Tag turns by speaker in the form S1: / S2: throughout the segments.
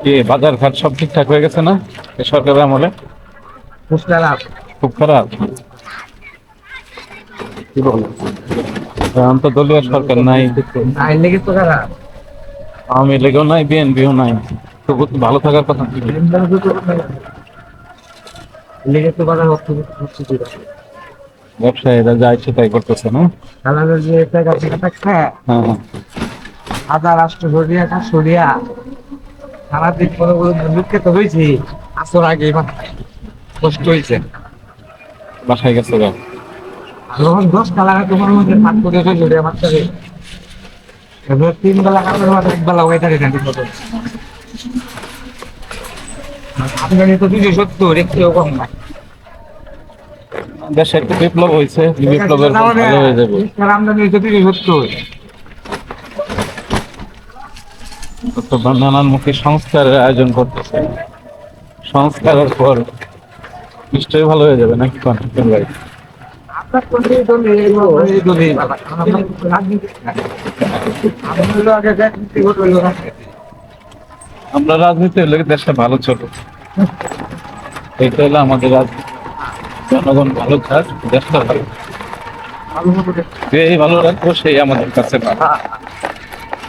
S1: কি বাজার ঘাট সব ঠিকঠাক হয়ে গেছে না এই সরকারের আমলে?
S2: খুব খারাপ।
S1: খুব খারাপ। কি বল, এখন তো দলীয় সরকার নাই,
S2: আইন লেগে তো খারাপ।
S1: আওয়ামী লীগও নাই, বিএনপিও নাই, তবু তো ভালো থাকার কথা।
S2: লেগে তো বাজার অর্থ
S1: ব্যবসায়ীরা যা ইচ্ছে তাই করতেছে না।
S2: কালারের যে টাকা থাকছে
S1: হ্যাঁ হ্যাঁ,
S2: আধা রাষ্ট্র সরিয়া কাজ সরিয়া সারাদিন কোনো দুঃখে তো হয়েছি। আসর আগে কষ্ট হয়েছে।
S1: বাসায় গেছে গা।
S2: আর যখন 10 কালার তোমার মধ্যে ভাগ করে সরিয়া মারতে এবার 3 বেলা কাপড় মাথা 1 বেলা ওই থাকে না ঠিক মতো। আমদানি তো 270 একটু কম না।
S1: দেশে একটা বিপ্লব হয়েছে, বিপ্লবের পর ভালো হয়ে যাবে।
S2: আমদানি হয়েছে 270।
S1: তো নানানমুখী সংস্কারের আয়োজন করতেছে, সংস্কারের পর নিশ্চয়ই ভালো হয়ে যাবে নাকি কনফিডেন্ট ভাই?
S2: আপনার তো এই দলে এই দলে ভালো আমরা রাজনীতি আমরা হলো আগে রাজনীতি করলো
S1: আমরা রাজনীতি হলে দেশটা ভালো চলবে, এইটা হলো আমাদের রাজনীতি। জনগণ ভালো থাক, দেশটা ভালো,
S2: ভালো মতো
S1: যে ভালো রাখবো সেই আমাদের কাছে ভালো।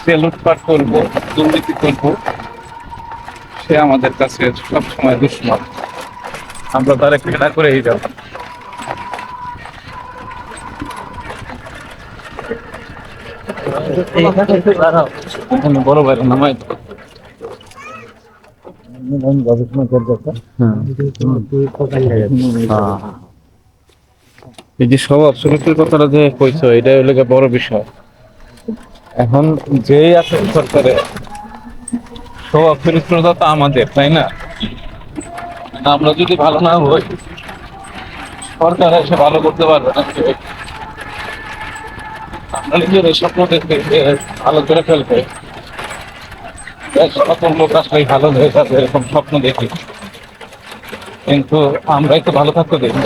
S1: সে লুটপাট করবো, দুর্নীতি করবো, সে আমাদের কাছে সবসময় দুশ্মন। আমরা তার ঘৃণা করেই যাবো। বড় ভাই নামাই তো।
S2: গবেষণা করবো।
S1: এই যে স্বভাব চরিত্রের কথাটা যে কইছো, এটাই হলো গিয়ে বড় বিষয়। এখন যেই আছে সরকারে, স্বভাব চরিত্রটা তো আমাদের, তাই না? আমরা যদি ভালো না হই, সরকার এসে ভালো করতে পারবে না। আমরা নিজের স্বপ্ন দেখতে ভালো করে ফেলবে, কত লোক আসলে ভালো হয়ে যাবে এরকম স্বপ্ন দেখি, কিন্তু আমরাই তো ভালো থাকতে দেখি।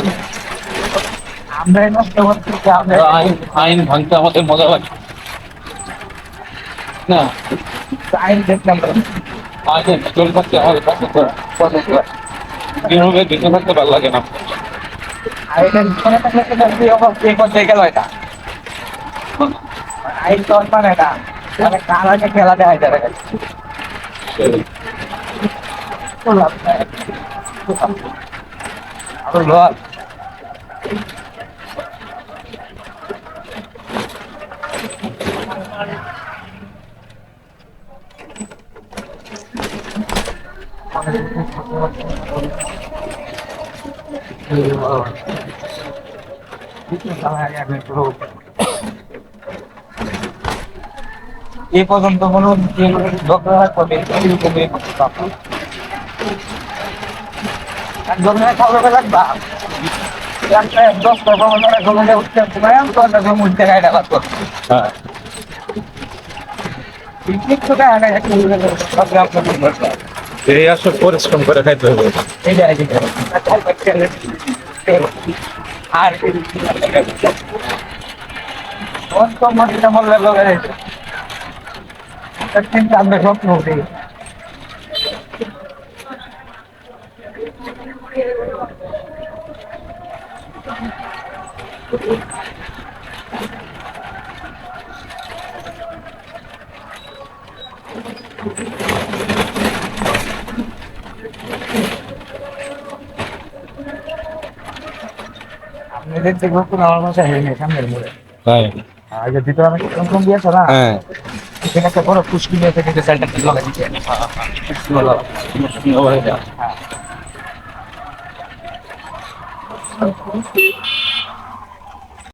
S2: আমরাই নষ্ট করতেছি।
S1: আইন আইন ভাঙতে আমাদের মজা লাগে না।
S2: আইন দেখলাম
S1: আইন চলে থাকতে আমাদের কাছে তো কিভাবে বেঁচে থাকতে ভালো লাগে না।
S2: আইনের পিছনে থাকলে তো দেখবি ওখানে কে করতে গেল এটা আইন তো মানে না মানে কার আগে খেলা দেয় এটা আরো লস এই পর্যন্ত কোনো একজনের খাওয়া লাগবা 10 টাকা উঠতে গাড়িটা লাগতো
S1: হ্যাঁ, এই আসলে পরিশ্রম করে খাইতে হবে।
S2: আর মাটিটা মরলে লগে চিন্তা আমরা স্বপ্ন উঠে আপনি দেখতে পাচ্ছেন আমার মাসে হেরে সামনের মোড়ে
S1: তাই?
S2: আগে ভিতরে অনেক কম দিয়েছে না
S1: হ্যাঁ,
S2: এখানে একটা বড় পুষ্কি নিয়ে থেকে সেলটা লাগাই দিচ্ছে হ্যাঁ